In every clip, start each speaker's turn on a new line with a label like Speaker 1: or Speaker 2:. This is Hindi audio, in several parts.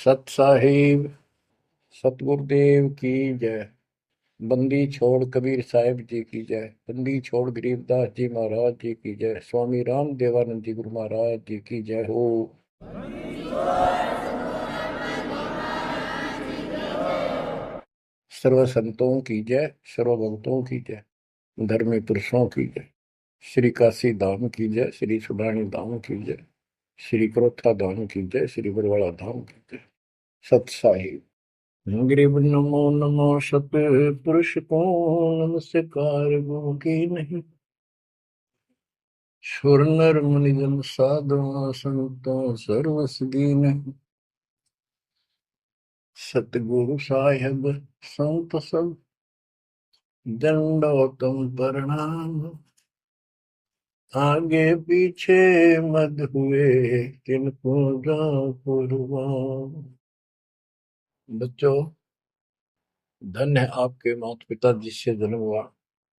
Speaker 1: सत साहिब सतगुरुदेव की जय। बंदी छोड़ कबीर साहिब जी की जय। बंदी छोड़ गरीबदास जी महाराज जी की जय। स्वामी राम देवानंद जी गुरु महाराज जी की जय हो। सर्व संतों की जय, सर्व भक्तों की जय, धर्मी पुरुषों की जय। श्री काशी धाम की जय, श्री सुडानी धाम की जय, श्री क्रोथा धाम की जय, श्री बरवाड़ा धाम की जय। सत साहिब ग्रीब नमो नमो सत पुरुष को नमस्कार गो की नहीं। सुर नर मुनि जन साधु संतों सर्वस दीन। सतगुरु साहिब संत सब दंडोतम प्रणाम। आगे पीछे मत हुए किनको कुर्बान। बच्चों, धन्य है आपके माता पिता जिससे जन्म हुआ।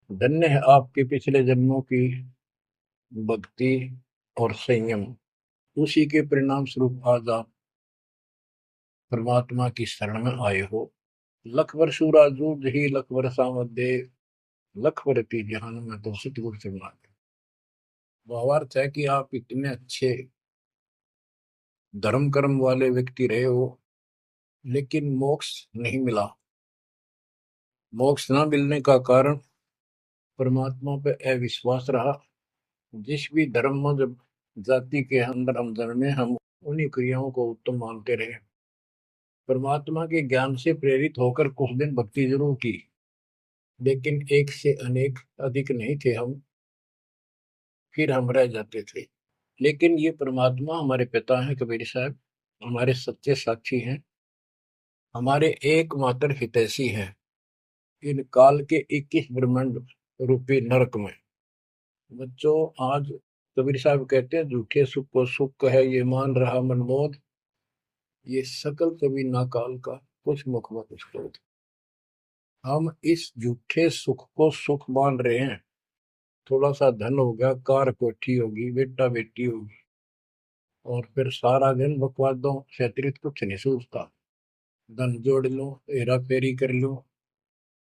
Speaker 1: धन्य है आपके पिछले जन्मों की भक्ति और संयम। उसी के परिणाम स्वरूप आज आप परमात्मा की शरण में आए हो। लख वर्ष जूझ ही लख वर्षा मध्य लख वर्ती जहान में तो सतगुरु से मांगे। भावार्थ है कि आप इतने अच्छे धर्म कर्म वाले व्यक्ति रहे हो, लेकिन मोक्ष नहीं मिला। मोक्ष न मिलने का कारण परमात्मा पे अविश्वास रहा। जिस भी धर्म जब जाति के अंदर हम जन्मे, हम उन्हीं क्रियाओं को उत्तम मानते रहे। परमात्मा के ज्ञान से प्रेरित होकर कुछ दिन भक्ति जरूर की, लेकिन एक से अनेक अधिक नहीं थे हम, फिर हम रह जाते थे। लेकिन ये परमात्मा हमारे पिता हैं कबीर साहब, हमारे सच्चे साक्षी हैं, हमारे एकमात्र हितैषी हैं इन काल के 21 ब्रह्मांड रूपी नरक में। बच्चों, आज कबीर साहब कहते हैं झूठे सुख को सुख कहे ये मान रहा मनमोद, ये सकल कभी ना काल का कुछ मुख मत उसको। हम इस झूठे सुख को सुख मान रहे हैं। थोड़ा सा धन हो गया, कार कोठी होगी, बेटा बेटी होगी, और फिर सारा दिन बकवादों से अतिरिक्त कुछ नहीं सोचता। धन जोड़ लो, हेरा फेरी कर लो,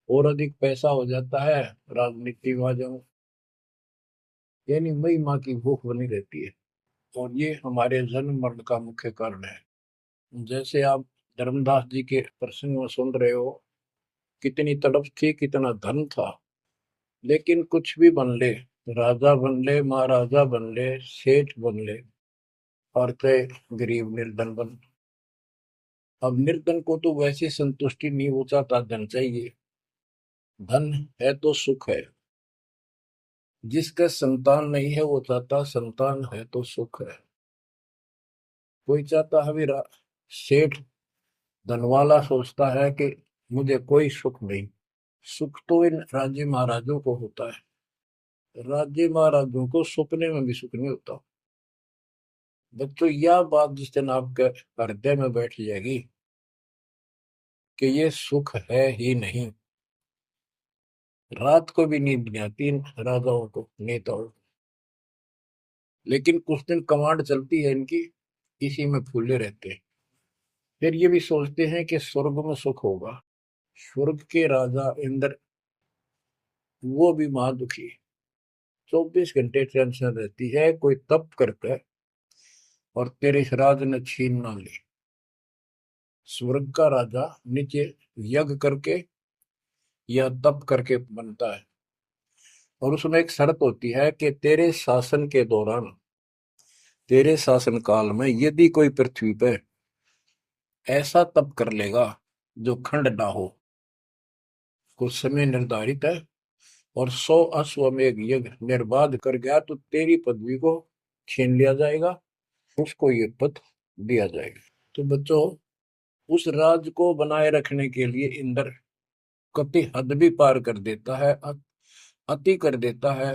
Speaker 1: और अधिक पैसा हो जाता है, राजनीति में आ जाओ, यानी मई माँ की भूख बनी रहती है। और ये हमारे जन्म मरण का मुख्य कारण है। जैसे आप धर्मदास जी के प्रसंग में सुन रहे हो, कितनी तड़प थी, कितना धन था, लेकिन कुछ भी बन ले, राजा बन ले, महाराजा बन ले, सेठ बन ले, और चाहे गरीब निर्धन बन। अब निर्धन को तो वैसे संतुष्टि नहीं, वो चाहता धन चाहिए। धन है तो सुख है। जिसका संतान नहीं है वो चाहता संतान है तो सुख है। कोई चाहता है मेरा सेठ धनवाला सोचता है कि मुझे कोई सुख नहीं। सुख तो इन राज्य महाराजों को होता है। राज्य महाराजों को सपने में भी सुख नहीं होता। बच्चों, यह बात जिस दिन आपके हृदय में बैठ जाएगी कि ये सुख है ही नहीं, रात को भी नींद नहीं आती इन राजाओं को, नेताओं को। लेकिन कुछ दिन कमांड चलती है इनकी, इसी में फूले रहते हैं। फिर ये भी सोचते हैं कि स्वर्ग में सुख होगा। स्वर्ग के राजा इंद्र, वो भी महादुखी, 24 घंटे टेंशन रहती है, कोई तप करता है और तेरे इस राज ने छीन ना ले। स्वर्ग का राजा नीचे यज्ञ करके या तप करके बनता है, और उसमें एक शर्त होती है कि तेरे शासन के दौरान, तेरे शासन काल में यदि कोई पृथ्वी पर ऐसा तप कर लेगा जो खंड ना हो, कुछ समय निर्धारित है, और 100 अश्वमेध यज्ञ निर्बाध कर गया, तो तेरी पदवी को छीन लिया जाएगा, उसको ये पद दिया जाएगा। तो बच्चों, उस राज को बनाए रखने के लिए इंद्र कति हद भी पार कर देता है, अति कर देता है।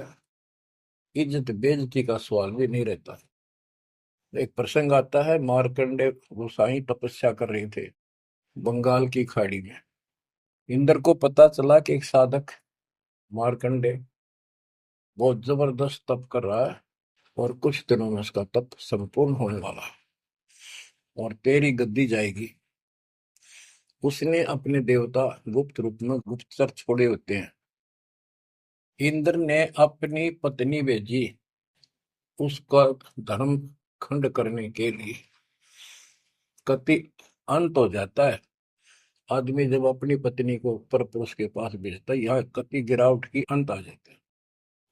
Speaker 1: इज्जत बेइज्जती का सवाल भी नहीं रहता। एक प्रसंग आता है, मार्कंडे गोसाई तपस्या कर रहे थे बंगाल की खाड़ी में। इंद्र को पता चला कि एक साधक मार्कंडे बहुत जबरदस्त तप कर रहा है और कुछ दिनों में उसका तप संपूर्ण होने वाला है। और तेरी गद्दी जाएगी। उसने अपने देवता गुप्त रूप में गुप्तचर छोड़े होते हैं। इंद्र ने अपनी पत्नी भेजी उसका धर्म खंड करने के लिए। कति अंत हो जाता है आदमी जब अपनी पत्नी को पर पुरुष के पास भेजता है, यह कति गिरावट की अंत आ जाता है।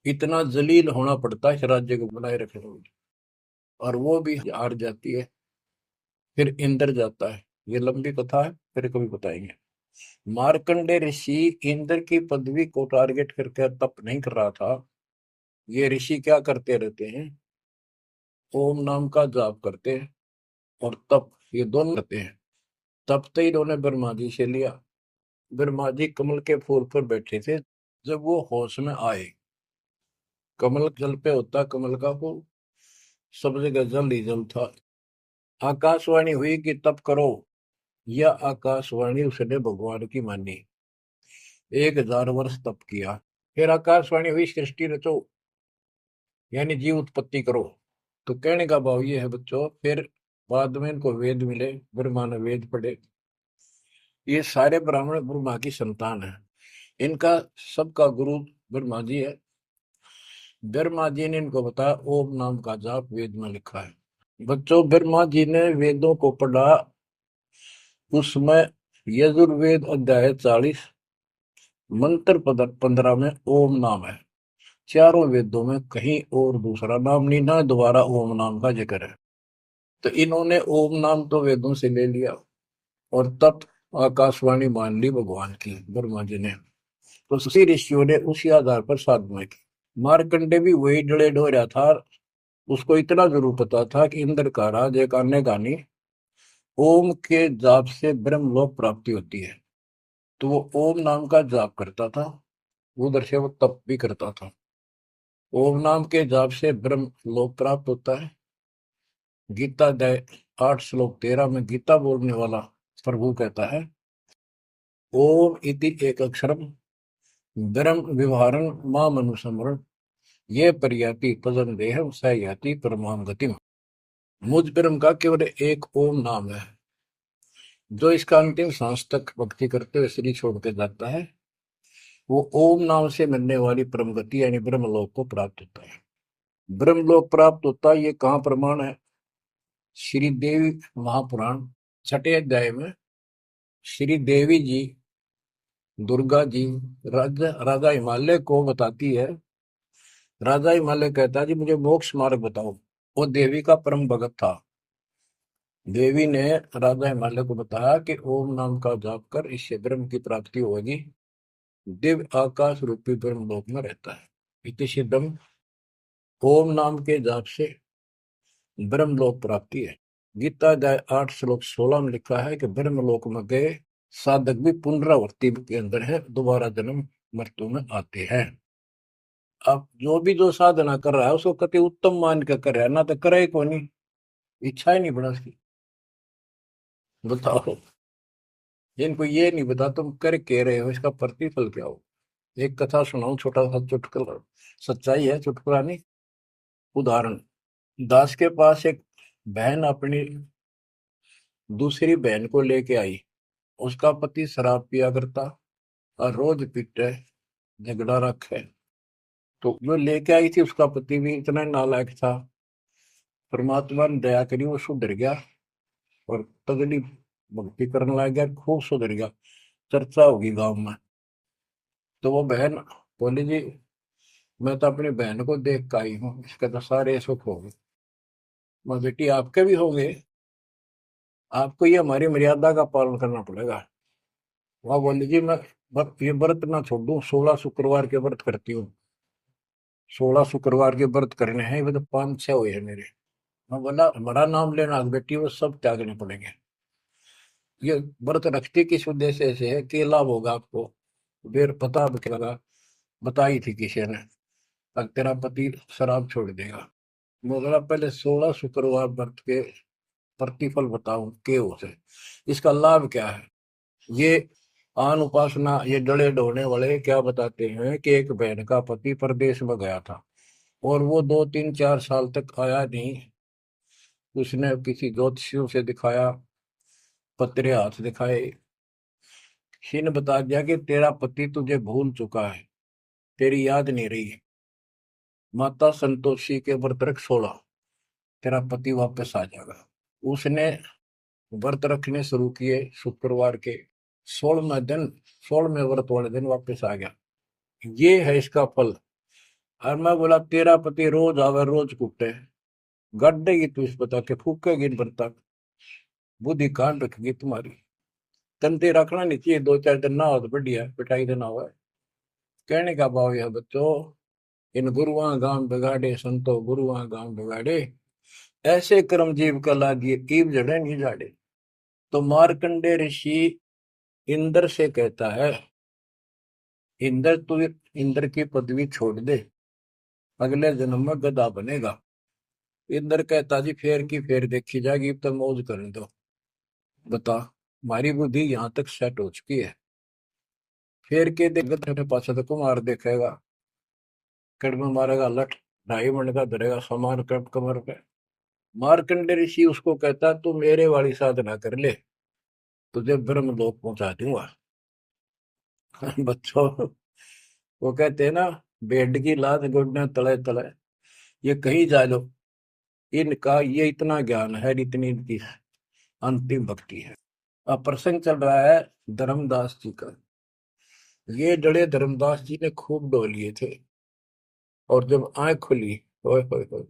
Speaker 1: इतना जलील होना पड़ता है इस राज्य को बनाए रखने में, और वो भी हार जाती है। फिर इंद्र जाता है। ये लंबी कथा है, फिर कभी बताएंगे। मार्कंडे ऋषि इंद्र की पदवी को टारगेट करके तप नहीं कर रहा था। ये ऋषि क्या करते रहते हैं, ओम नाम का जाप करते हैं और तप, ये दोनों करते हैं। तप तो इन्होंने ब्रह्मा जी से लिया। ब्रह्मा जी कमल के फूल पर बैठे थे। जब वो होश में आए, कमल जल पे होता कमल का फूल, सब जगह जल ही जल था। आकाशवाणी हुई कि तप करो। यह आकाशवाणी उसने भगवान की मानी। 1000 वर्ष तप किया। फिर आकाशवाणी हुई सृष्टि रचो, यानी जीव उत्पत्ति करो। तो कहने का भाव ये है बच्चों, फिर बाद में इनको वेद मिले, ब्रह्मा ने वेद पढ़े। ये सारे ब्राह्मण ब्रह्मा की संतान है। इनका सबका गुरु ब्रह्मा जी है। ब्रह्मा जी ने इनको बताया ओम नाम का जाप वेद में लिखा है। बच्चों, ब्रह्मा जी ने वेदों को पढ़ा। उसमें यजुर्वेद अध्याय 40 मंत्र 15 में ओम नाम है। चारों वेदों में कहीं और दूसरा नाम नहीं, ना दोबारा ओम नाम का जिक्र है। तो इन्होंने ओम नाम तो वेदों से ले लिया और तब आकाशवाणी मान ली भगवान की ब्रह्मा जी ने। तो उसी ऋषियों ने उसी आधार पर साधना की। मार्कंडे भी वही डले डोरा था। उसको इतना जरूर पता था कि इंद्र का राज एक अन्य गानी ओम के जाप से ब्रह्मलोक प्राप्ति होती है। तो वो ओम नाम का जाप करता था, उधर से वो तप भी करता था। ओम नाम के जाप से ब्रह्म लोक प्राप्त होता है। गीता अध्याय 8 श्लोक 13 में गीता बोलने वाला प्रभु कहता है ओम इति एक अक्षरम ब्रह्म विवहारं मां मनुसमरण ये पर्याति पदम देहम स याति परमाम गतिम। मुझ ब्रह्म का केवल एक ओम नाम है, जो इसका अंतिम सांस तक भक्ति करते हुए शरीर छोड़ के जाता है, वो ओम नाम से मिलने वाली परम गति यानी ब्रह्मलोक को प्राप्त होता है। ब्रह्मलोक प्राप्त होता है, ये कहाँ प्रमाण है? श्री देवी महापुराण 6ठे अध्याय में श्री देवी जी दुर्गा जी राजा हिमालय को बताती है। राजा हिमालय कहता है जी मुझे मोक्ष मार्ग बताओ। वो देवी का परम भगत था। देवी ने राजा हिमालय को बताया कि ओम नाम का जाप कर, इससे ब्रह्म की प्राप्ति होगी। दिव्य आकाश रूपी ब्रह्म लोक में रहता है। इति सिद्धम, ओम नाम के जाप से ब्रह्म लोक प्राप्ति है। गीता अध्याय 8 श्लोक 16 में लिखा है कि ब्रह्म लोक में गए साधक भी पुनरावृत्ति के अंदर है, दोबारा जन्म मृत्यु में आते हैं। अब जो साधना कर रहा है उसको कति उत्तम मान के कर रहा है, ना तो करे को नहीं, इच्छा ही नहीं बड़ा उसकी। बताओ, जिनको ये नहीं बता तुम कर के रहे हो इसका प्रतिफल क्या हो। एक कथा सुनाऊं, छोटा सा चुटकुला, सच्चाई है, चुटकुला नहीं। उदाहरण, दास के पास एक बहन अपनी दूसरी बहन को लेके आई। उसका पति शराब पिया करता और रोज पीटे, झगड़ा रखे। तो जो लेके आई थी उसका पति भी इतना नालायक था। परमात्मा ने दया करी, वो सुधर गया और तगड़ी भक्ति करने लग गया, खूब सुधर गया। चर्चा होगी गांव में। तो वो बहन बोली जी मैं तो अपनी बहन को देख के आई हूँ, इसके तो सारे सुख हो गए। मैं बेटी आपके भी होंगे, आपको ये हमारी मर्यादा का पालन करना पड़ेगा। वह बोली जी मैं ये व्रत ना छोड़ दूं, 16 शुक्रवार के व्रत करती हूँ। 16 शुक्रवार के व्रत करने हैं, वो तो 5-6 हुए हैं मेरे। मैं बोला हमारा नाम लेना बेटी, वो सब त्यागने पड़ेंगे। ये व्रत रखती किस उद्देश्य से है, कि लाभ होगा आपको। फिर पता लगा, बताई थी किसी ने, अब तेरा पति शराब छोड़ देगा। मैं बोला पहले 16 शुक्रवार व्रत के प्रतिफल बताऊं के उसे, इसका लाभ क्या है। ये आन उपासना, ये डले डोने वाले क्या बताते हैं कि एक बहन का पति परदेश में गया था और वो 2-3-4 साल तक आया नहीं। उसने किसी ज्योतिषियों से दिखाया, पतरे हाथ दिखाए, किसी ने बता दिया कि तेरा पति तुझे भूल चुका है, तेरी याद नहीं रही है, माता संतोषी के व्रत रख 16, तेरा पति वापस आ जाएगा। उसने व्रत रखने शुरू किए, शुक्रवार के 16वें दिन, 16वें व्रत वाले दिन वापस आ गया। ये है इसका फल। और मैं बोला तेरा पति रोज आवे रोज कुटे, गड्ढेगी तू इस बता के, फूकेगी इन बर्ता, बुद्धि कान रखेगी तुम्हारी। तंते रखना नहीं चाहिए, 2-4 दिन ना हो तो बढ़िया, पिटाई देना हुआ है। कहने का भाव यह बच्चों, इन गुरुआ गांव बिगाड़े संतो गुरुआ गांव बिगाड़े, ऐसे कर्म जीव का लागिए कीव जड़े नहीं जाड़े। तो मार्कंडे ऋषि इंद्र से कहता है, इंद्र तू इंद्र की पदवी छोड़ दे, अगले जन्म में गधा बनेगा। इंद्र कहता जी फेर की फेर देखी जाएगी, अब तो मौज करने दो। बता, हमारी बुद्धि यहाँ तक सेट हो चुकी है। फेर के देख पास तो कुमार देखेगा, कड़म मारेगा लठ, 2.5 मिनट का धरेगा सामान कमर पे। मार्कंडे ऋषि उसको कहता तू मेरे वाली साधना कर ले, तुझे ब्रह्म लोक पहुंचा दूंगा। बच्चों, वो कहते हैं ना, बेड की लात गुडने तले तले, ये कहीं जा लो, इनका ये इतना ज्ञान है, इतनी इनकी अंतिम भक्ति है। अब प्रसंग चल रहा है धर्मदास जी का। ये जड़े धर्मदास जी ने खूब डो लिए थे, और जब आंख खुली, ओए होए होए,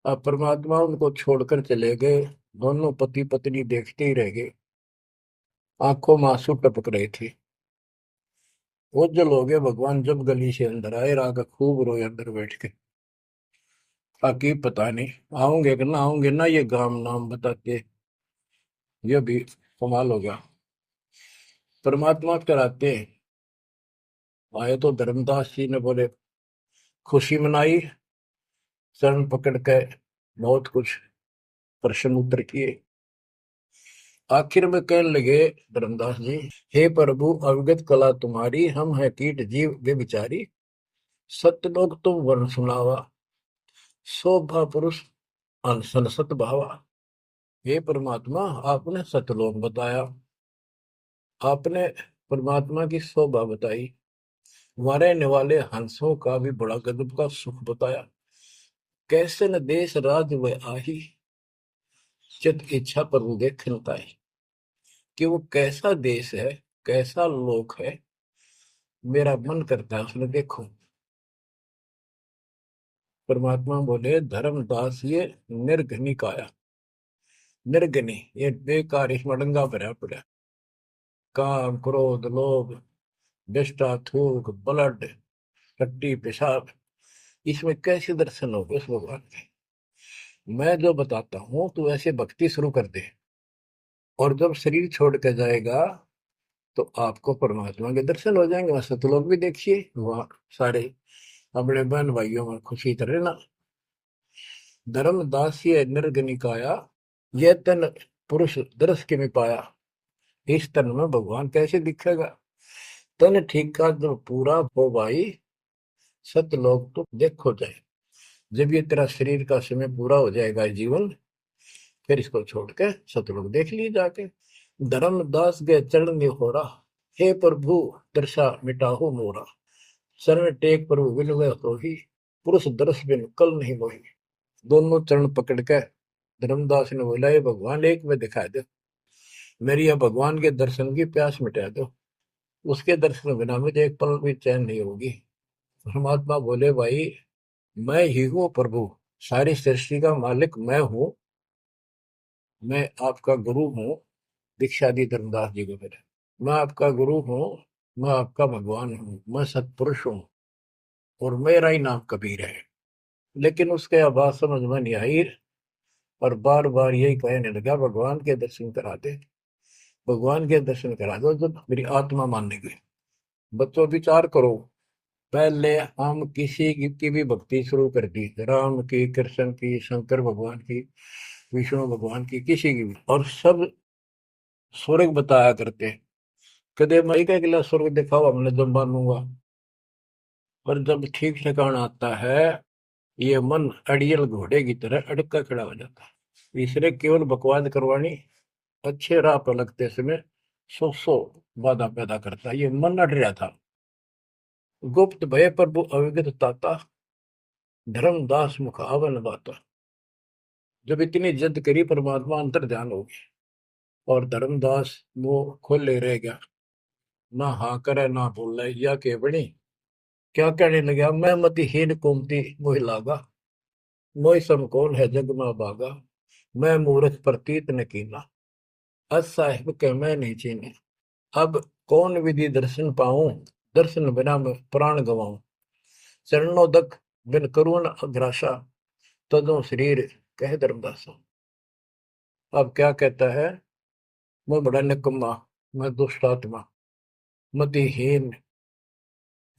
Speaker 1: अब परमात्मा उनको छोड़कर चले गए। दोनों पति पत्नी देखते ही रह गए, आंखों में आंसू टपक रहे थे। ओझल हो गए भगवान जब गली से अंदर आए, राग खूब रोए अंदर बैठ के। ताकि पता नहीं आऊंगे कि ना आऊंगे ना, ये गांव नाम बताते, ये भी कमाल हो गया। परमात्मा कराते आए तो धर्मदास जी ने बोले खुशी मनाई, शरण पकड़ के बहुत कुछ प्रश्न उत्तर किए। आखिर में कहने लगे धर्मदास जी, हे प्रभु अवगत कला तुम्हारी, हम है कीट जीव वे बिचारी, सत्य लोग तुम वर्ण सुनावा, शोभा पुरुष अनसन सत भावा। हे परमात्मा, आपने सतलोक बताया, आपने परमात्मा की शोभा बताई, रहने वाले हंसों का भी बड़ा गजब का सुख बताया। कैसे न देश राज वह आही, चित इच्छा प्रभु देखन ताई। कि वो कैसा देश है, कैसा लोक है, मेरा मन करता है उसने देखो। परमात्मा बोले धर्मदास ये निर्घनी काया, निर्घनी ये बेकार, इसमें डंगा भरा पड़ा, काम क्रोध लोभ विष्टा थूक ब्लड टट्टी पेशाब, इसमें कैसे दर्शन होगे उस भगवान के। मैं जो बताता हूं तो ऐसे भक्ति शुरू कर दे, और जब शरीर छोड़ के जाएगा तो आपको परमात्मा के दर्शन हो जाएंगे। वैसे तो लोग भी देखिए वहां सारे अपने बहन भाइयों में खुशी करे ना। धर्मदास ये निर्गनिकाया, ये तन पुरुष दर्श के में पाया, इस तन में भगवान कैसे दिखेगा। तन ठीक का जो पूरा हो भाई, सतलोक तो देखो जाए। जब ये तेरा शरीर का समय पूरा हो जाएगा जीवन, फिर इसको छोड़ के सतलोक देख लिए जाके। धर्मदास के चरण में हो रहा, हे प्रभु दर्शा मिटाहो मोरा, शरण टेक प्रभु विनय हो ही, पुरुष दर्श बिन कल नहीं मोही। दोनों चरण पकड़ के धर्मदास ने बोला, ये भगवान एक में दिखा दो, मेरी यह भगवान के दर्शन की प्यास मिटा दो, उसके दर्शन बिना मुझे एक पल भी चैन नहीं होगी। परमात्मा बोले भाई मैं ही हूँ प्रभु, सारी सृष्टि का मालिक मैं हूँ, मैं आपका गुरु हूँ। दीक्षा दी धर्मदास जी को मेरे, मैं आपका गुरु हूँ, मैं आपका भगवान हूँ, मैं सतपुरुष हूँ, और मेरा ही नाम कबीर है। लेकिन उसके आवाज समझ में नहीं आई, और बार बार यही कहने लगा भगवान के दर्शन करा दे, भगवान के दर्शन करा दो। जब मेरी आत्मा मानने गई, बच्चों विचार करो, पहले हम किसी की भी भक्ति शुरू कर दी, राम की, कृष्ण की, शंकर भगवान की, विष्णु भगवान की, किसी की भी, और सब स्वर्ग बताया करते। कदे मई का अगला स्वर्ग दिखाओ, हमने जब मानूंगा। पर जब ठीक ठिकाना आता है, ये मन अड़ियल घोड़े की तरह अड़का खड़ा हो जाता है। इसने केवल बकवाद करवानी, अच्छे राह पर लगते समय सौ बाधा पैदा करता है। ये मन अड़ रहा था। गुप्त भय प्रभु अविगत ताता, धर्मदास मुख आवन बाता। जब इतनी जिद करी परमात्मा अंतर ध्यान हो गया और धर्मदास मुंह खोले रह गया, ना हाँ करे ना बोले, या के बनी क्या कहने लगा, मैं मतिहीन कुमती मोहि लागा, मोहि सम कौन है जग में बागा, मैं मूर्ख प्रतीत न कीना, अस साहिब के मैं नहीं चीने। अब कौन विधि दर्शन पाऊं, दर्शन बिना मैं प्राण गवाऊं, चरणोदक बिन करुण अग्रासा, तदो शरीर कह धर्मदासा। अब क्या कहता है, मैं बड़ा निकम्मा, मैं दुष्ट आत्मा, मतिहीन,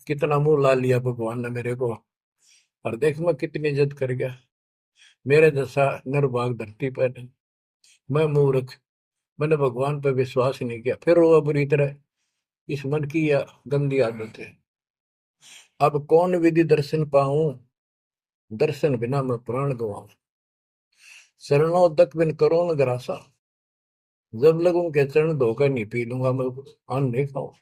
Speaker 1: कितना मुंह ला लिया भगवान ने मेरे को, और देख मैं कितनी जिद कर गया, मेरे जैसा निर्भाग धरती पर नहीं। मैं मूर्ख, मैंने भगवान पर विश्वास ही नहीं किया, फिर वो बुरी तरह। इस मन की यह गंदी आदत है। अब कौन विधि दर्शन पाऊं, दर्शन बिना मैं प्राण गवाऊं, शरणोदक बिन करो न ग्रासा। जब लगूं के चरण धोकर नहीं पी लूंगा मैं, अन्न नहीं खाऊं,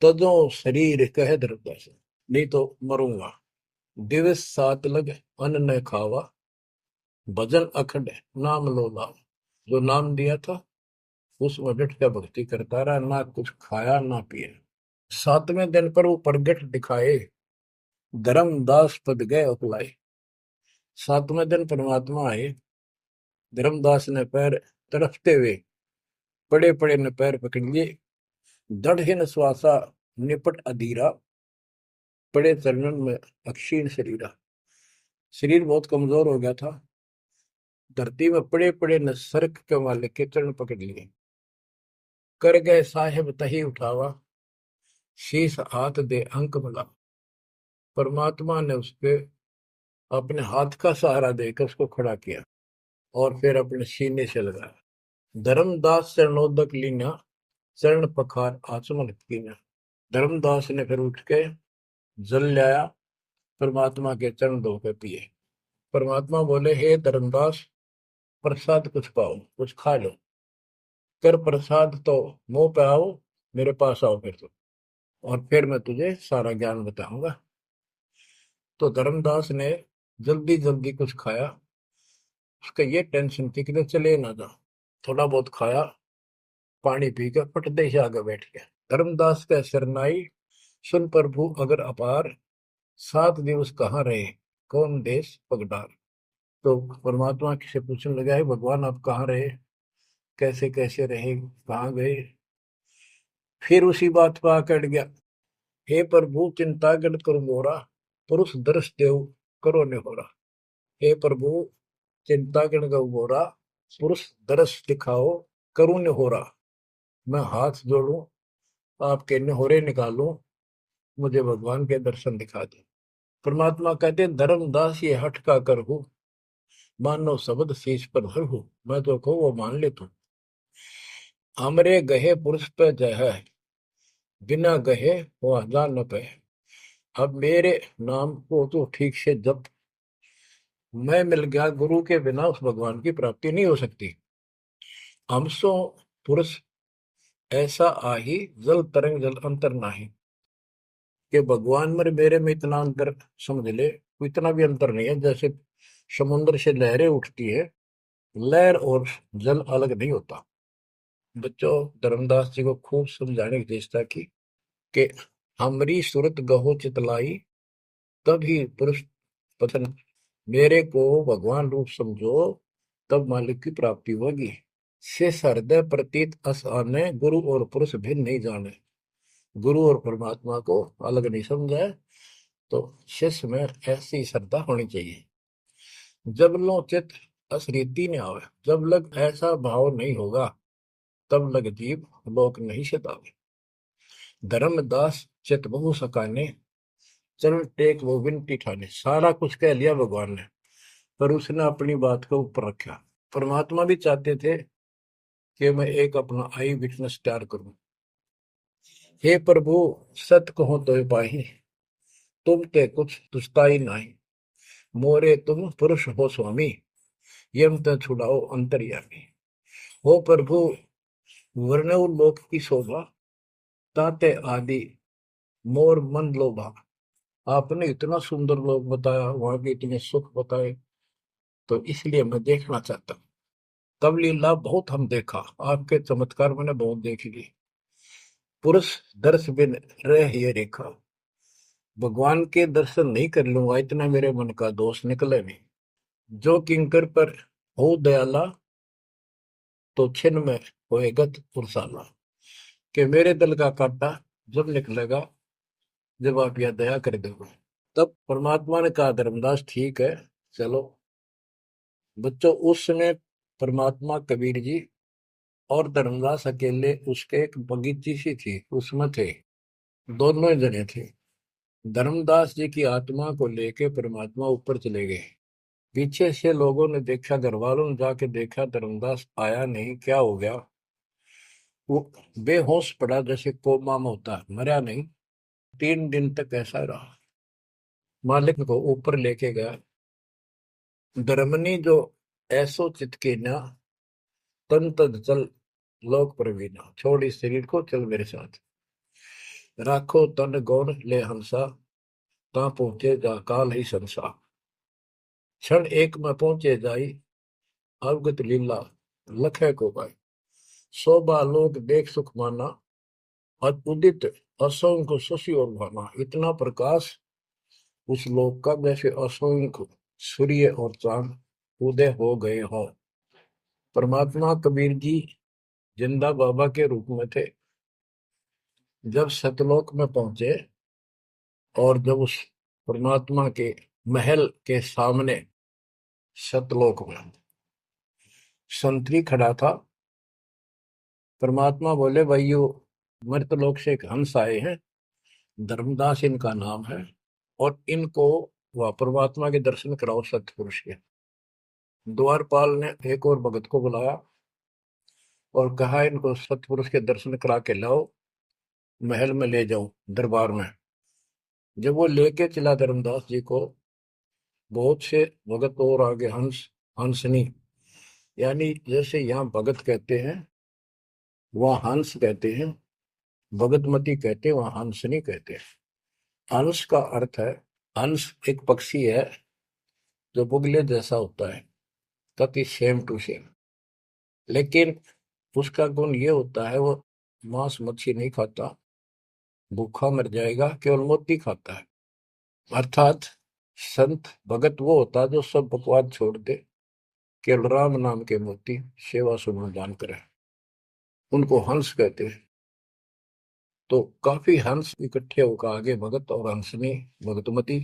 Speaker 1: तजो शरीर कह धर्मदास, नहीं तो मरूंगा। दिवस सात लग अन्न न खावा, भजन अखंड नाम लो लावा। जो नाम दिया था उसमें डट कर भक्ति करता रहा, ना कुछ खाया ना पिया। सातवें दिन पर वो प्रगट दिखाए, धर्मदास पद गए अपलाए। सातवें दिन परमात्मा आए, धर्मदास ने पैर तड़फते हुए पड़े पड़े ने पैर पकड़ लिए, दृढ़ श्वासा निपट अधीरा, पड़े चरणन में अक्षीण शरीरा। शरीर बहुत कमजोर हो गया था, धरती में पड़े पड़े न सरक के वाले के चरण पकड़ लिए। कर गए साहेब तही उठावा, शीश हाथ दे अंक मिला। परमात्मा ने उसके अपने हाथ का सहारा देकर उसको खड़ा किया और फिर अपने सीने से लगाया। धर्मदास चरणोदक लीना, चरण पखार आचमन कीना। धर्मदास ने फिर उठ के जल लाया, परमात्मा के चरण धो के पिए। परमात्मा बोले, हे धर्मदास, प्रसाद कुछ पाओ, कुछ खा लो, कर प्रसाद तो मुंह पे आओ, मेरे पास आओ फिर तो, और फिर मैं तुझे सारा ज्ञान बताऊंगा। तो धर्मदास ने जल्दी जल्दी कुछ खाया। उसका ये टेंशन थी कि चले ना जा। थोड़ा बहुत खाया, पानी पी कर पटदे से आगे बैठ गया। धर्मदास का शरनाई, सुन प्रभु अगर अपार, 7 दिवस कहाँ रहे, कौन देश पगडार। तो परमात्मा से पूछने लगा, है भगवान आप कहाँ रहे, कैसे कैसे रहे, कहाँ गए। फिर उसी बात पर आकर गया, हे प्रभु चिंता गण करो मोरा, पुरुष दर्श देव करो ने हो रहा। हे प्रभु चिंता गण गौ मोरा, पुरुष दर्श दिखाओ करूं ने हो रहा। मैं हाथ जोड़ूं, आपके निहोरे निकालूं, मुझे भगवान के दर्शन दिखा दे। परमात्मा कहते, धर्मदास ये हट का कर हूं, मानो शब्द शीश पर धर हूं। मैं तो कहूँ वो मान ले तू। हमरे गहे पुरुष पे जय है, बिना गहे वो हजार न पे। अब मेरे नाम को तो ठीक से जप, मैं मिल गया गुरु के बिना उस भगवान की प्राप्ति नहीं हो सकती। हमसो पुरुष ऐसा आही, जल तरंग जल अंतर नाही। कि भगवान मेरे में इतना अंतर समझ ले, इतना भी अंतर नहीं है। जैसे समुद्र से लहरें उठती है, लहर और जल अलग नहीं होता। बच्चों, धर्मदास जी को खूब समझाने की चेष्टा की कि हमारी सूरत गहो चितलाई, तभी पुरुष पतन, मेरे को भगवान रूप समझो, तब मालिक की प्राप्ति होगी। से हृदय प्रतीत अस आने, गुरु और पुरुष भिन्न नहीं जाने। गुरु और परमात्मा को अलग नहीं समझा है। तो शिष्य में ऐसी श्रद्धा होनी चाहिए। जब लो चित असरीति ने आवे, जब लग ऐसा भाव नहीं होगा, तब लग जीव लोक नहीं सतावे। धर्मदास चित बहु सकाने, चरण टेक वो विनती ठाने। सारा कुछ कह लिया भगवान ने, पर उसने अपनी बात को ऊपर रखा। परमात्मा भी चाहते थे कि मैं एक अपना आई विटनेस तैयार करूं। हे प्रभु सत कहो तो पाही, तुम ते कुछ तुस्ताई नहीं। मोरे तुम पुरुष हो स्वामी, यम त छुड़ाओ अंतर्यामी। हो प्रभु वर्णव लोक की शोभा, ताते आदि मोर मन लोभा। आपने इतना सुंदर लोक बताया, वहां के इतने सुख बताए, तो इसलिए मैं देखना चाहता हूँ। तब लीला बहुत हम देखा, आपके चमत्कार मैंने बहुत देख लिए। पुरुष दर्श बिन रह ये रेखा, भगवान के दर्शन नहीं कर लूंगा इतना मेरे मन का दोष निकले नहीं। जो किंकर पर हो दयाला, तो छिन में होएगा पुरसाला। कि मेरे दिल का कांटा जब निकलेगा, जब आप यह दया कर दोगे। तब परमात्मा ने कहा, धर्मदास ठीक है चलो। बच्चों उस समय परमात्मा कबीर जी और धर्मदास अकेले उसके एक बगीची सी थी उसमें थे, दोनों ही जने थे। धर्मदास जी की आत्मा को लेके परमात्मा ऊपर चले गए। पीछे से लोगों ने देखा, घर वालों ने जाके देखा, धर्मदास आया नहीं, क्या हो गया। वो बेहोश पड़ा, जैसे कोमा में होता है, मरा नहीं। 3 दिन तक ऐसा रहा। मालिक को ऊपर लेके गया। धर्मनी जो ऐसो चितके ना, तन तद चल लोक प्रवीणा। छोड़ इस शरीर को, चल मेरे साथ। राखो तन गौर ले हंसा, ता पहुंचे जा काल ही संसा। क्षण एक में पहुंचे जाई, अवगत लीला लखे को पाए। शोभा लोक देख सुख माना, उदित असंख्य शशि और भाना। इतना प्रकाश उस लोक का, जैसे असंख्य सूर्य और चांद उदय हो गए हों। परमात्मा कबीर जी जिंदा बाबा के रूप में थे। जब सतलोक में पहुंचे और जब उस परमात्मा के महल के सामने सतलोक में संतरी खड़ा था, परमात्मा बोले, भाइयों मृतलोक से एक हंस आए हैं, धर्मदास इनका नाम है, और इनको वह परमात्मा के दर्शन कराओ सतपुरुष के। द्वारपाल ने एक और भगत को बुलाया और कहा, इनको सतपुरुष के दर्शन करा के लाओ, महल में ले जाओ दरबार में। जब वो लेके चला धर्मदास जी को, बहुत से भगत और आगे हंस हंसनी, यानी जैसे यहाँ भगत कहते हैं वहाँ हंस कहते हैं, भगतमती कहते हैं, वहाँ हंसनी कहते हैं। हंस का अर्थ है, हंस एक पक्षी है जो बुगले जैसा होता है, कति सेम टू सेम। लेकिन उसका गुण ये होता है, वो मांस मच्छी नहीं खाता, भूखा मर जाएगा, केवल मोती खाता है। अर्थात संत भगत वो होता है जो सब बकवाद छोड़ दे, केवल राम नाम के मोती सेवा सुमन दान करे, उनको हंस कहते हैं। तो काफी हंस इकट्ठे होकर आगे भगत और हंसनी भगतमती।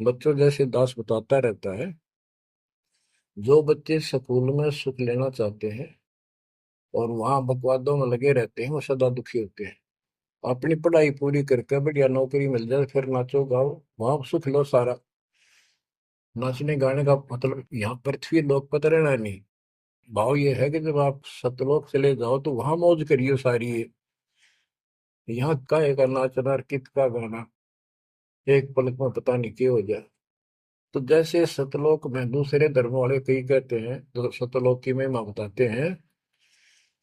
Speaker 1: बच्चों जैसे दास बताता रहता है, जो बच्चे स्कूल में सुख लेना चाहते हैं और वहां बकवादों में लगे रहते हैं, वो सदा दुखी होते हैं। अपनी पढ़ाई पूरी करके बढ़िया नौकरी मिल जाए, फिर नाचो गाओ, वहां सुख लो सारा। नाचने गाने का मतलब यहाँ पृथ्वी लोक पर रहना नहीं। भाव ये है कि जब आप सतलोक चले जाओ तो वहां मौज करियो सारी। यहाँ काहे का नाचना और कित का गाना, एक पलक में पता नहीं क्या हो जाए। तो जैसे सतलोक में दूसरे धर्म वाले कई कहते हैं, जो सतलोक की महिमा बताते हैं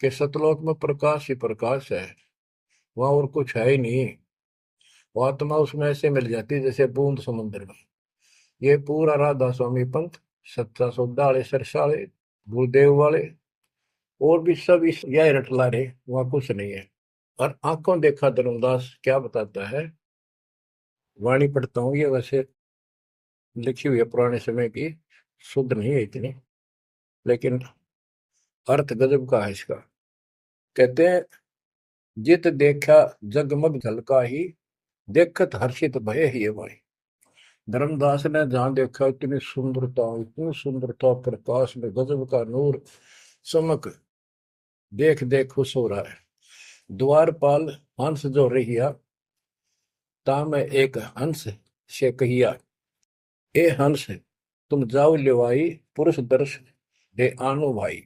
Speaker 1: कि सतलोक में प्रकाश ही प्रकाश है, वहां और कुछ है ही नहीं। वो आत्मा उसमें ऐसे मिल जाती है जैसे बूंद समुद्र में। ये पूरा राधा स्वामी पंथ, सत्ता सौदा वाले, सरसाले, गुरुदेव वाले और भी सब इस यह रटला रहे, वहां कुछ नहीं है। और आंखों देखा धर्मदास क्या बताता है, वाणी पढ़ता हूँ, ये वैसे लिखी हुई है पुराने समय की, शुद्ध नहीं है इतनी, लेकिन अर्थ गजब का है इसका। कहते हैं, जित देखा जगमग झलका ही, देखत हर्षित भय ही भाई। धर्मदास ने जहां देखा इतनी सुंदरता प्रकाश में गजब का नूर चमक, देख देख खुश हो रहा है। द्वारपाल हंस जो रहिया, ता में एक हंस से कहिया, ए हंस तुम जाओ लिवाई, पुरुष दर्श दे आनो भाई।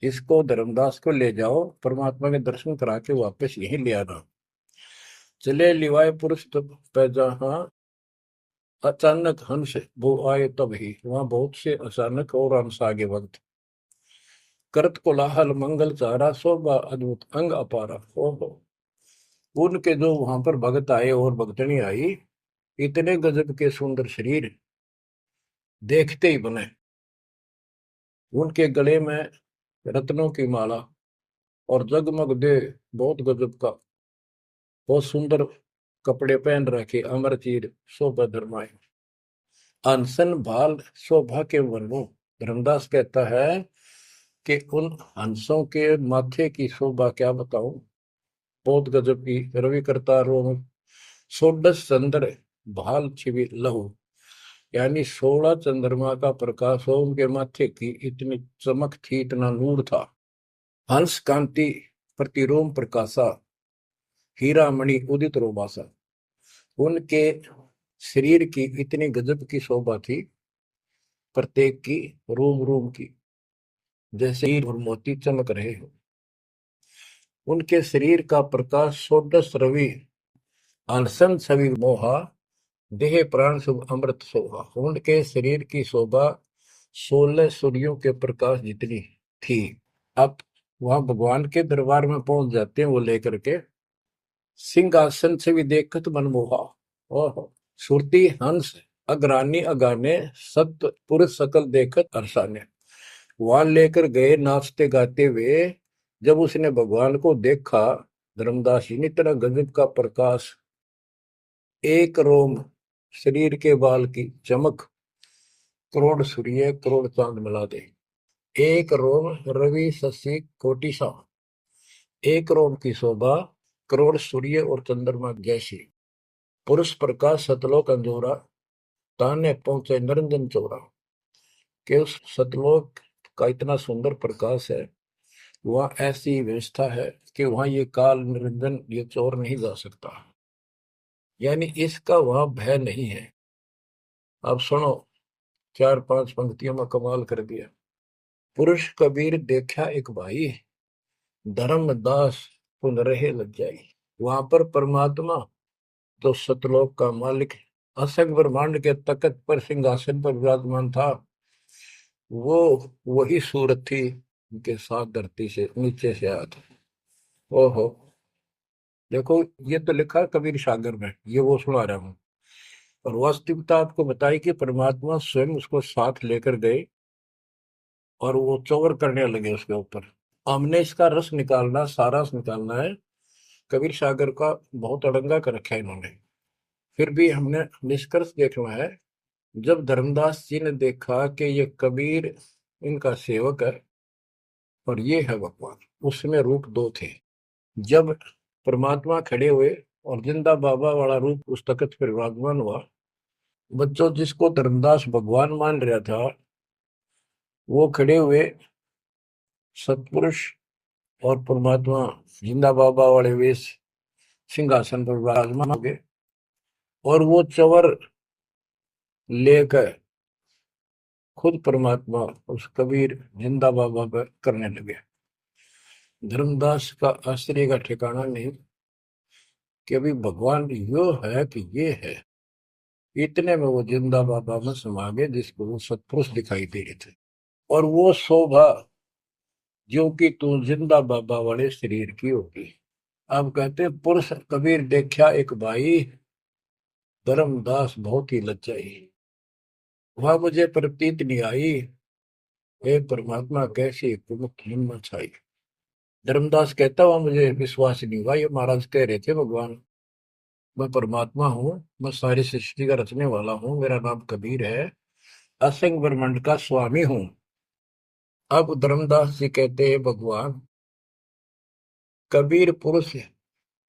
Speaker 1: इसको धर्मदास को ले जाओ, परमात्मा के दर्शन करा के वापस यहीं ले आना। चले लिवाए पुरुष तब पैजा, अचानक हंस वो आए तब ही, वहां बहुत से अचानक और हंस आगे वक्त। करत कोलाहल मंगल चारा, शोभा अद्भुत अंग अपारा। ओहो, उनके जो वहां पर भगत आए और भगतनी आई, इतने गजब के सुंदर शरीर देखते ही बने। उनके गले में रत्नों की माला और जगमग दे, बहुत गजब का, बहुत सुंदर कपड़े पहन रखे, अमर चीर शोभा धर्माए। अनसन भाल शोभा के वर्णों, धर्मदास कहता है कि उन हंसों के माथे की शोभा क्या बताऊं, बहुत गजब की। रवि करता रोम सोडस चंद्र भाल छिवि लहू, यानी 16 चंद्रमा का प्रकाश हो उनके माथे की, इतनी चमक थी, इतना नूर था। हंस कांति प्रतिरोम प्रकाशा, हीरा मणि उदित रोबासा। उनके शरीर की इतनी गजब की शोभा थी, प्रत्येक की रोम रोम की जैसे हीर और मोती चमक रहे हो। उनके शरीर का प्रकाश षोडश रवि, अनसन छवि मोहा, देह प्राण शुभ अमृत शोभा। उनके शरीर की शोभा 16 सूर्यों के प्रकाश जितनी थी। अब वहां भगवान के दरबार में पहुंच जाते हैं वो लेकर के, सिंहासन से भी देखत मनमोहा। ओहो, सुरती हंस अग्रानी अगाने, सत्य पुरुष सकल देखत अरसाने। वहां लेकर गए नाचते गाते हुए। जब उसने भगवान को देखा, धर्मदास जी ने, इतना गजब का प्रकाश, एक रोम शरीर के बाल की चमक, करोड़ सूर्य करोड़ चांद मिला दे। एक रोम रवि शशि कोटि सा, एक रोम की शोभा करोड़ सूर्य और चंद्रमा जैसी। पुरुष प्रकाश सतलोक अंजोरा, ताने पहुंचे निरंजन चोरा। के उस सतलोक का इतना सुंदर प्रकाश है, वहां ऐसी व्यवस्था है कि वहां ये काल निरंजन, ये चोर नहीं जा सकता, यानी इसका वहां भय नहीं है। अब सुनो, 4-5 पंक्तियों में कमाल कर दिया। पुरुष कबीर देखा एक भाई, धर्मदास पुन रहे लज्जाई। वहां पर परमात्मा तो सतलोक का मालिक, असंग ब्रह्मांड के तख्त पर सिंहासन पर विराजमान था, वो वही सूरत थी उनके साथ धरती से नीचे से आया था। ओहो, देखो ये तो लिखा कबीर सागर में, ये वो सुना रहा हूँ। और वास्तविकता आपको बताई कि परमात्मा स्वयं उसको साथ लेकर गए और वो चौवर करने लगे उसके ऊपर। हमने इसका रस निकालना, सारा रस निकालना है। कबीर सागर का बहुत अड़ंगा कर रखा है इन्होंने, फिर भी हमने निष्कर्ष देखना है। जब धर्मदास जी ने देखा कि ये कबीर इनका सेवक है और ये है भगवान, उसमें रूप दो थे। जब परमात्मा खड़े हुए और जिंदा बाबा वाला रूप उस तख्त पर विराजमान हुआ, बच्चों जिसको धर्मदास भगवान मान रहा था, वो खड़े हुए सतपुरुष और परमात्मा जिंदा बाबा वाले वेश सिंहासन पर विराजमान हो गए, और वो चवर लेकर खुद परमात्मा उस कबीर जिंदा बाबा पर करने लगे। धर्मदास का आश्चर्य का ठिकाना नहीं कि अभी भगवान यो है कि ये है। इतने में वो जिंदा बाबा में समा गए, जिसको वो सतपुरुष दिखाई दे रहे थे। और वो शोभा जो कि तू जिंदा बाबा वाले शरीर की होगी। अब कहते हैं, पुरुष कबीर देखा एक भाई, धर्मदास बहुत ही लज्जाई। वह मुझे प्रतीत नहीं आई, हे परमात्मा कैसी कुमुख हिम्मत छाई। धर्मदास कहता हुआ मुझे विश्वास नहीं हुआ, ये महाराज कह रहे थे भगवान, मैं परमात्मा हूँ, मैं सारी सृष्टि का रचने वाला हूँ, मेरा नाम कबीर है, असंग ब्रह्मांड का स्वामी हूँ। अब धर्मदास जी कहते हैं, भगवान कबीर पुरुष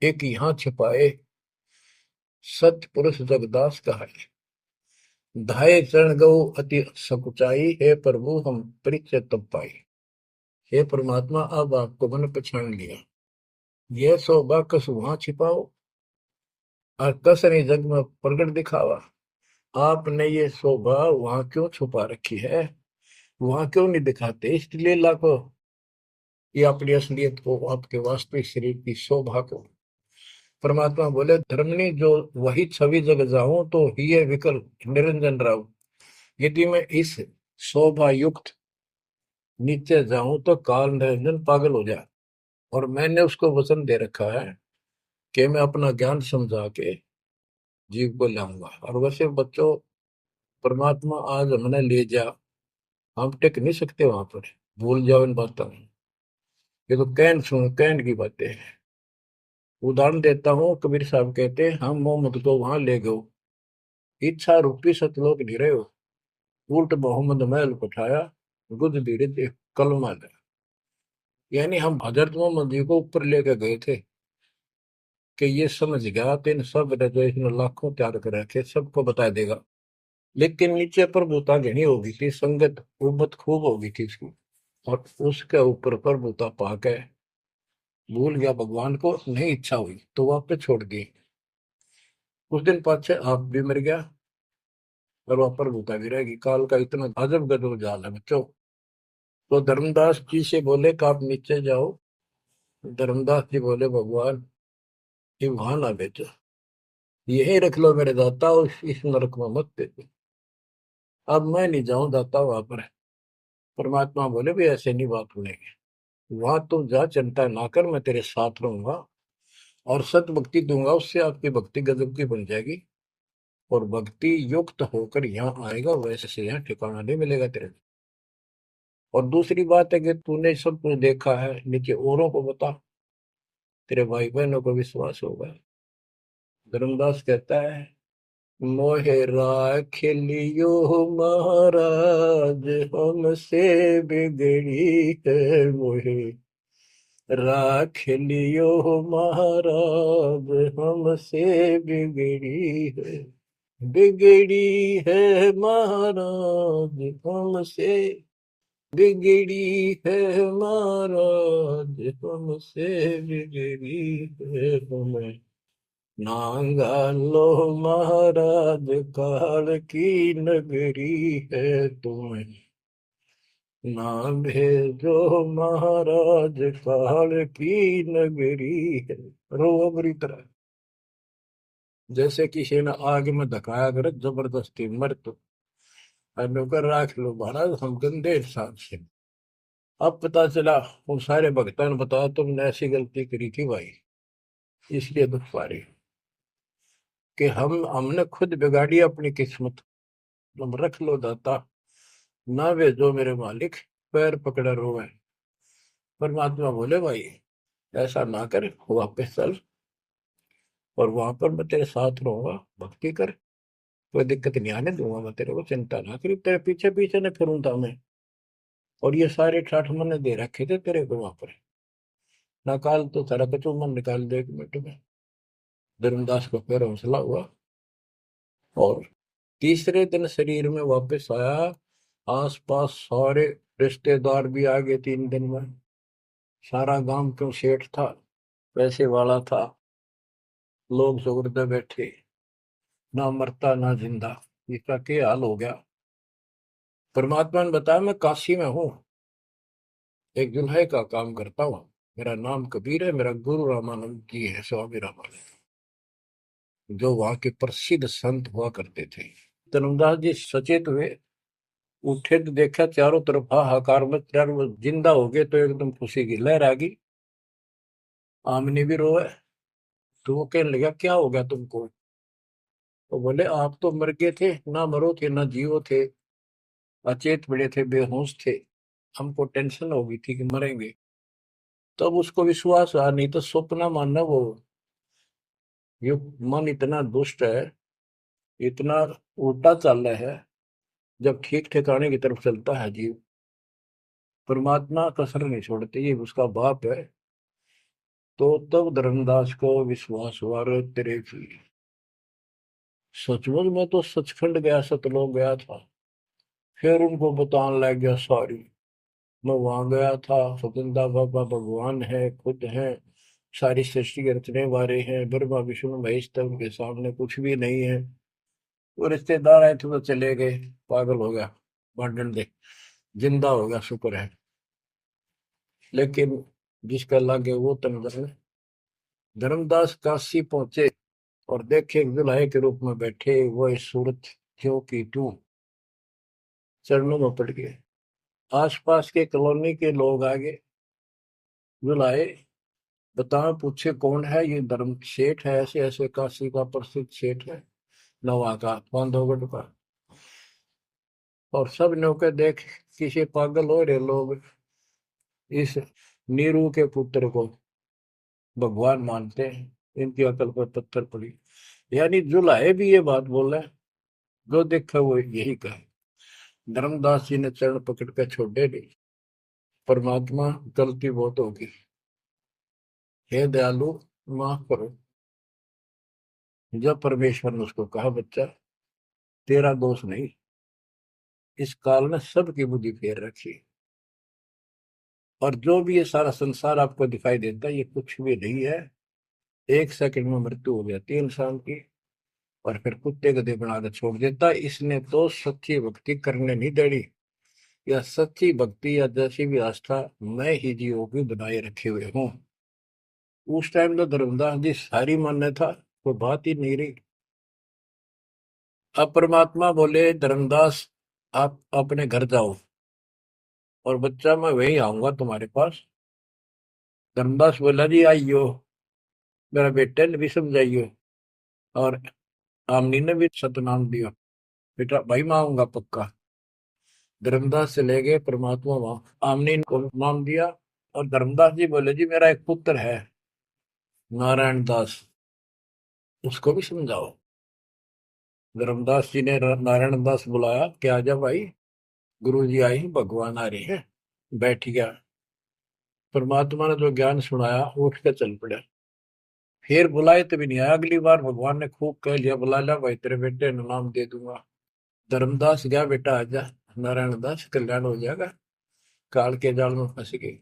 Speaker 1: एक यहाँ छिपाए, सत्य पुरुष जगदास कहा है। धाये चरण गौ अति सकुचाई, हे प्रभु हम परिचय तब पाई। हे परमात्मा, अब आपको मैंने पहचान लिया। यह शोभा कस वहां छिपाओ और कस ने जग में प्रगट दिखावा। आपने ये शोभा वहां क्यों छुपा रखी है, वहां क्यों नहीं दिखाते? इसलिए लाखों ये अपनी असलियत को, आपके वास्तविक शरीर की शोभा को परमात्मा बोले धर्मनी जो वही छवि जग जाऊं तो ही है विकल निरंजन राव। यदि मैं इस शोभा युक्त नीचे जाऊं तो काल निरंजन पागल हो जाए। और मैंने उसको वचन दे रखा है कि मैं अपना ज्ञान समझा के जीव को लाऊंगा। और वैसे बच्चों, परमात्मा आज हमने ले जा, हम टिक नहीं सकते वहां पर। भूल जाओ इन बातों में। ये तो कहन सुन कहन की बातें हैं। उदाहरण देता हूँ, कबीर साहब कहते हैं हम मोहम्मद को वहां ले गए, इच्छा रूपी सतलोक नहीं रहे हो, उल्ट मोहम्मद महल उठाया, गुद धीरे दे कलमा दे। यानी हम हजरत मोहम्मद जी को ऊपर लेके गए थे कि ये समझ गया तो इन सब ने जो इसने लाखों त्याग कर रखे सबको बता देगा। लेकिन नीचे प्रभुता घनी होगी थी, संगत उम्मत खूब होगी थी इसकी। और उसके ऊपर प्रभुता पाके भूल गया भगवान को, नहीं इच्छा हुई तो वापस छोड़ दी। कुछ दिन पाछे आप भी मर गया और वहां प्रभुता भी रहेगी। काल का इतना अजब गजब जाल है बच्चों। तो धर्मदास जी से बोले कि आप नीचे जाओ। धर्मदास जी बोले भगवान ये वहां ना भेजो, यही रख लो मेरे दाता, और इस नरक में मत भेजो। अब मैं नहीं जाऊं दाता वहां पर। परमात्मा बोले भी ऐसे नहीं बात सुनेगी, वहां तुम जा, चिंता ना कर, मैं तेरे साथ रहूंगा और सत भक्ति दूंगा, उससे आपकी भक्ति गजब की बन जाएगी। और भक्ति युक्त होकर यहाँ आएगा, वैसे से यहाँ ठिकाना नहीं मिलेगा तेरे। और दूसरी बात है कि तूने सब कुछ देखा है, नीचे औरों को बता, तेरे भाई बहनों को विश्वास होगा। धर्मदास कहता है मोहे राख लियो महाराज, हमसे बिगड़ी है मोहे राख लियो महाराज, हमसे बिगड़ी है। बिगड़ी है महाराज हमसे, बिगड़ी है महाराज हमसे, बिगड़ी है हमें। नांगा लो महाराज काल की नगरी है तुम्हें, ना भेजो महाराज काल की नगरी है। रो बुरी तरह, जैसे किसी ने आग में धकाया कर जबरदस्ती मर तो नौकर राख लो महाराज, हम गंदे इंसान से। अब पता चला उन सारे भक्तों ने बताया तुमने ऐसी गलती करी थी भाई, इसलिए दुख पा रही हो। कि हमने खुद बिगाड़ी अपनी किस्मत, तुम रख लो दाता, ना भेजो मेरे मालिक, पैर पकड़े रोवे। परमात्मा बोले भाई ऐसा ना कर, वापस चल और वहां पर मैं तेरे साथ रहूंगा, भक्ति कर, कोई दिक्कत नहीं आने दूंगा मैं तेरे को, चिंता ना करी, तेरे पीछे पीछे न फिरूंगा मैं। और ये सारे ठाठ मैंने दे रखे थे तेरे को वहां पर, ना काल तो तेरा कचू मन निकाल दे 1 मिनट में। धर्मदास को फिर हौसला हुआ और तीसरे दिन शरीर में वापस आया। आसपास सारे रिश्तेदार भी आ गए 3 दिन में। सारा गांव क्यों सेठ था, पैसे वाला था, लोग सुगरदे बैठे, ना मरता ना जिंदा, इसका क्या हाल हो गया। परमात्मा ने बताया मैं काशी में हूँ, एक दुल्हे का काम करता हूँ, मेरा नाम कबीर है, मेरा गुरु रामानंद जी है, स्वामी रामानंद, जो वहां के प्रसिद्ध संत हुआ करते थे। धर्मदास जी सचेत हुए, उठे तो देखा चारों तरफ हाहाकार में, चारों जिंदा हो गए तो एकदम खुशी की लहर आ गई। आमनी भी रोए, तो वो कहने लगा क्या हो गया तुमको। तो बोले आप तो मर गए थे, ना मरो थे ना जियो थे, अचेत पड़े थे, बेहोश थे, हमको टेंशन हो गई थी कि मरेंगे। तब उसको विश्वास आ, नहीं तो सपना मानना वो। ये मन इतना दुष्ट है, इतना उल्टा चल रहा है, जब ठीक ठिकाने की तरफ चलता है जीव, परमात्मा कसर नहीं छोड़ते, ये उसका बाप है। तो तब धर्मदास को विश्वास हुआ रे तेरे की, सचमुच में तो सचखंड गया, सतलोक गया था। फिर उनको बताने लग गया सारी, मैं वहां गया था, सतंदा बाबा भगवान है, खुद है, सारी सृष्टि के रचने वाले हैं, ब्रह्मा विष्णु महेश, तब के सामने कुछ भी नहीं है। वो रिश्तेदार आए थे तो चले गए, पागल हो गया, भांडन दे, जिंदा हो गया शुक्र है। लेकिन जिसका लागे वो तन जाने, धर्मदास काशी पहुंचे और देखे दुल्हे के रूप में बैठे वह सूरत ज्यों की त्यों चरणों में पड़ गए। आसपास के कॉलोनी के लोग आगे बुलाए, बताओ पूछे कौन है ये? धर्म सेठ है, ऐसे ऐसे काशी का प्रसिद्ध सेठ है, नवा का बांधवगढ़ का। और सब नौके देख किसी पागल हो रहे लोग इस नीरू के पुत्र को भगवान मानते हैं, इनकी अकल पर पत्थर पड़ी। यानी जुलाहे भी ये बात बोले, जो देखा वो यही कहे। धर्मदास जी ने चरण पकड़ कर छोड़े नहीं, परमात्मा गलती बहुत होगी, हे दयालु माफ करो। जब परमेश्वर ने उसको कहा, बच्चा तेरा दोष नहीं, इस काल ने सबकी बुद्धि फेर रखी, और जो भी ये सारा संसार आपको दिखाई देता है ये कुछ भी नहीं है। एक सेकंड में मृत्यु हो जाती है इंसान की, और फिर कुत्ते गधे बनाकर छोड़ देता है। इसने तो सच्ची भक्ति करने नहीं देनी, या सच्ची भक्ति या जैसी भी आस्था मैं ही जीवों की बनाए रखे हुए हूँ। उस टाइम तो धर्मदास जी सारी मान्य था, कोई बात ही नहीं रही। अब परमात्मा बोले, धर्मदास आप अपने घर जाओ, और बच्चा मैं वही आऊंगा तुम्हारे पास। धर्मदास बोला, जी आइयो, मेरा बेटे ने भी समझाइयो, और आमनी ने भी सतनाम दिया, बेटा भाई मैं आऊंगा पक्का। धर्मदास चले गए, परमात्मा वहां आमनी को नाम दिया। और धर्मदास जी बोले, जी मेरा एक पुत्र है नारायण दास, उसको भी समझाओ। धर्मदास जी ने नारायण दास बुलाया कि आजा भाई, गुरु जी आई, भगवान आ रहे हैं। बैठ गया। परमात्मा ने जो ज्ञान सुनाया उठ के चल पड़ा। फिर बुलाए तभी नहीं आया। अगली बार भगवान ने खूब कह लिया, बुला लिया भाई, तेरे बेटे ने नाम दे दूंगा। धर्मदास गया, बेटा आजा, नारायण दास कल्याण हो जाएगा। काल के जाल में फंस गई।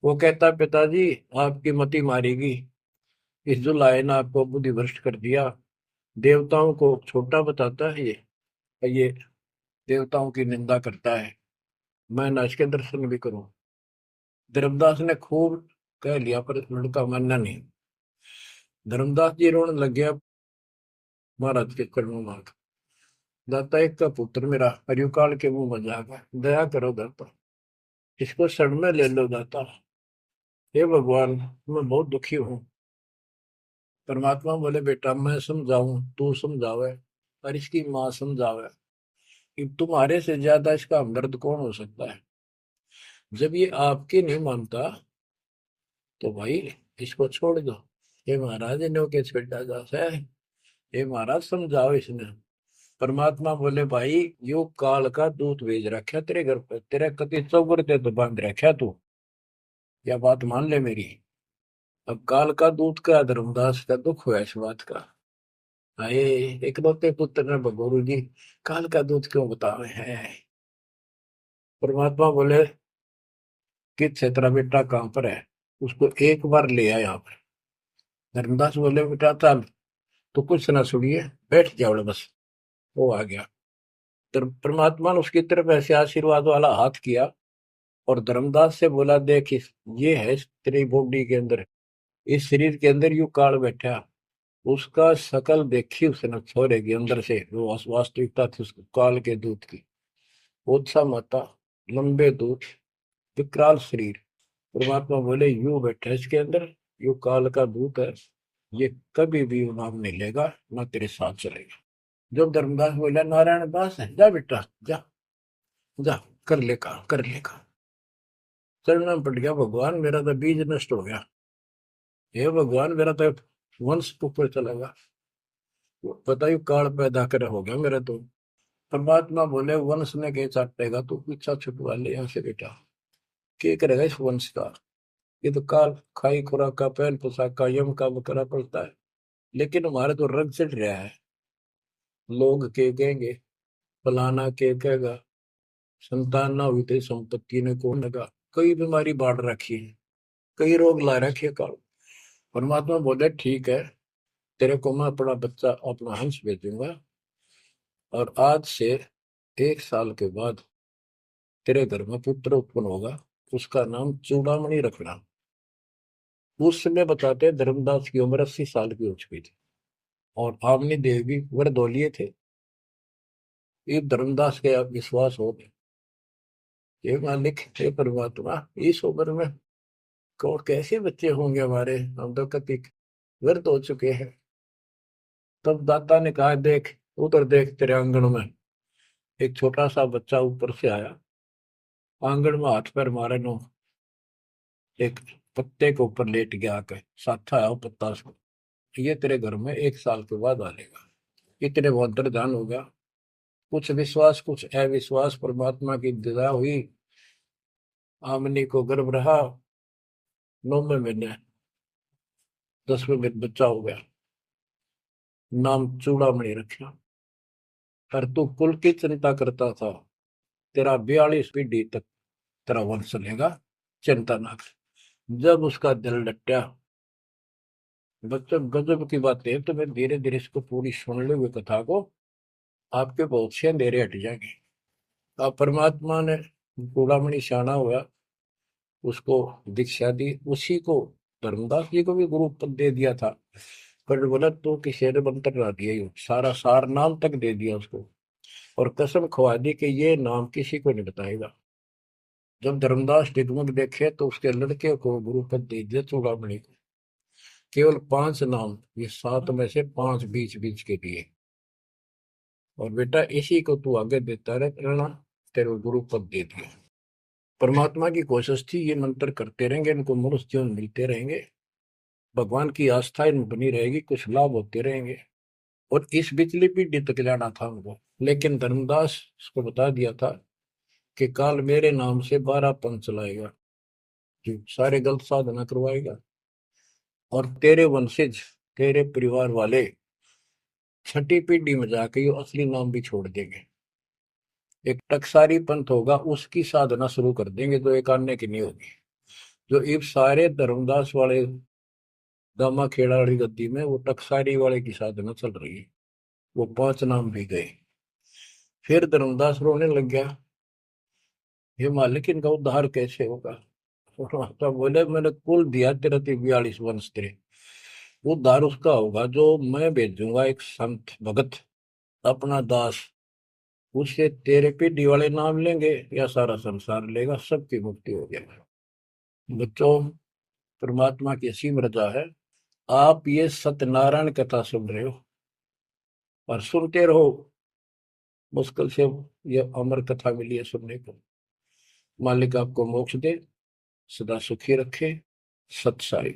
Speaker 1: वो कहता, पिताजी आपकी मति मारेगी, इस जो लाए ने आपको बुद्धि भ्रष्ट कर दिया। देवताओं को छोटा बताता है ये देवताओं की निंदा करता है, मैं न इसके दर्शन भी करूं। धर्मदास ने खूब कह लिया, पर लड़का मानना नहीं। धर्मदास जी रोने लग गया, महाराज के चरणों मांग, दाता एक का पुत्र मेरा हरिकाल के मुंह में जागा, दया करो दाता, इसको शरण में ले लो दाता। हे भगवान मैं बहुत दुखी हूँ। परमात्मा बोले, बेटा मैं समझाऊं तू समझावे, और इसकी माँ समझावे, कि तुम्हारे से ज्यादा इसका हमदर्द कौन हो सकता है। जब ये आपके नहीं मानता तो भाई इसको छोड़ दो। ये महाराज इन्हों के छेड़ा जा है, ये महाराज समझाओ इसने। परमात्मा बोले, भाई यो काल का दूत भेज रखा तेरे घर पे, तेरे कति चौगरते तो बांध रखा तू, या बात मान ले मेरी। अब काल का दूत का धर्मदास का दुख हुआ इस बात का। आए इकलौते पुत्र ने गुरु जी काल का दूत क्यों बतावे हैं। परमात्मा बोले, कि तेरा बेटा कहाँ पर है, उसको एक बार ले आया यहाँ पर। धर्मदास बोले, बेटा चल, तो कुछ ना सुनिए, बैठ जाओ बस। वो आ गया। परमात्मा ने उसकी तरफ ऐसे आशीर्वाद वाला हाथ किया, और धर्मदास से बोला, देख ये है तेरी बॉडी के अंदर, इस शरीर के अंदर यू काल बैठा। उसका शकल देखी उसने छोरे के अंदर से, वो वास्तविकता थी उसको काल के दूत की। ओछा माता, लंबे दूत, विकराल शरीर। परमात्मा बोले, यू बैठा इसके अंदर, यू काल का दूत है, ये कभी भी नाम नहीं लेगा, ना तेरे साथ चलेगा। जब धर्मदास बोला, नारायण दास है, जा बेटा जा, जा कर ले काम, कर ले काम। चरण में पड़ गया, भगवान मेरा तो बीज नष्ट हो गया, हे भगवान मेरा तो वंश ऊपर चला गया, पता ही काल पैदा कर हो गया मेरा तो। परमात्मा बोले, वंश ने के चाटेगा, तू पीछा छुटवा ले यहाँ से बेटा, क्या करेगा इस वंश का। ये तो काल खाई खुराक का, पहल पोशाक का, यम का बकरा पड़ता है। लेकिन हमारे तो रंग चढ़ रहा है, लोग के कहेंगे, फलाना के कहेगा, संतान ना हुई तो संपत्ति ने कौन लगा, कई बीमारी बांट रखी है, कई रोग ला रखे काल। परमात्मा बोले, ठीक है, तेरे को मैं अपना बच्चा, अपना हंस भेजूंगा, और आज से 1 साल के बाद तेरे घर में पुत्र उत्पन्न होगा, उसका नाम चूड़ामणि रखना। उस समय बताते हैं धर्मदास की उम्र 80 साल की हो चुकी थी और आमनी देव भी वरदौलिये थे। ये धर्मदास के आप विश्वास हो गए, ये मालिक हे परमात्मा, इस उम्र में कौन कैसे बच्चे होंगे हमारे, हम तो कति व्यर्थ हो चुके हैं। तब दाता ने कहा, देख उधर देख, तेरे आंगन में एक छोटा सा बच्चा ऊपर से आया, आंगन में हाथ पैर मारे नो, एक पत्ते के ऊपर लेट गया आके, साथा आया वो पत्ता से, ये तेरे घर में 1 साल के बाद आ जाएगा। इतने वो अंतर्धान हो गया। कुछ विश्वास कुछ अविश्वास, परमात्मा की दया हुई, आमनी को गर्भ रहा, 9वें महीने 10वें महीने बच्चा हो गया, नाम चूड़ामणि रखा। पर तू कुल की चिंता करता था, तेरा 42 पीढ़ी तक तेरा वंश चलेगा, चिंता ना कर। जब उसका दिल लट्टा, बच्चों गजब की बात है, तो मैं धीरे धीरे इसको पूरी सुन ली हुई कथा को, आपके बहुत से अंधेरे हट जाएंगे। अब परमात्मा ने चूड़ामणि शाना हुआ, उसको दीक्षा दी, उसी को धर्मदास जी को भी गुरु पद दे दिया था। पर बोला तो किसी ने मंत्र ना दिया, ही सारा सार नाम तक दे दिया उसको, और कसम खवा दी कि ये नाम किसी को नहीं बताएगा। जब धर्मदास डिगमग देखे तो उसके लड़के को गुरु पद दे दिया चूड़ामणि को, केवल 5 नाम, ये 7 में से 5 बीच बीच के दिए, और बेटा इसी को तू आगे देता रहना, तेरे गुरु पद दे दिया। परमात्मा की कोशिश थी, ये मंत्र करते रहेंगे, इनको मनुष्य जीवन मिलते रहेंगे, भगवान की आस्था इनमें बनी रहेगी, कुछ लाभ होते रहेंगे, और इस बिचली पीढ़ी तक जाना था उनको। लेकिन धर्मदास उसको बता दिया था कि काल मेरे नाम से 12 पंथ चलाएगा, जो सारे गलत साधना करवाएगा, और तेरे वंशज, तेरे परिवार वाले 6ठी पीढ़ी में जाके ये असली नाम भी छोड़ देंगे। एक टकसारी पंथ होगा, उसकी साधना शुरू कर देंगे, तो एक आने की नहीं होगी। जो इब सारे धर्मदास वाले दामा खेड़ा वाली गद्दी में वो टकसारी वाले की साधना चल रही है, वो 5 नाम भी गए। फिर धर्मदास रोने लग गया, ये मालिक इनका उद्धार कैसे होगा। तो बोले, मैंने कुल दिया तेरा 42 वंश, तेरे उद्धार उसका होगा जो मैं भेजूंगा, एक संत भगत अपना दास, उससे तेरे पीढ़ी वाले नाम लेंगे या सारा संसार लेगा, सबकी मुक्ति हो जाएगी। बच्चों, परमात्मा की असीम रजा है, आप ये सत्यनारायण कथा सुन रहे हो और सुनते रहो, मुश्किल से ये अमर कथा मिली है सुनने को। मालिक आपको मोक्ष दे, सदा सुखी रखे। सत साई।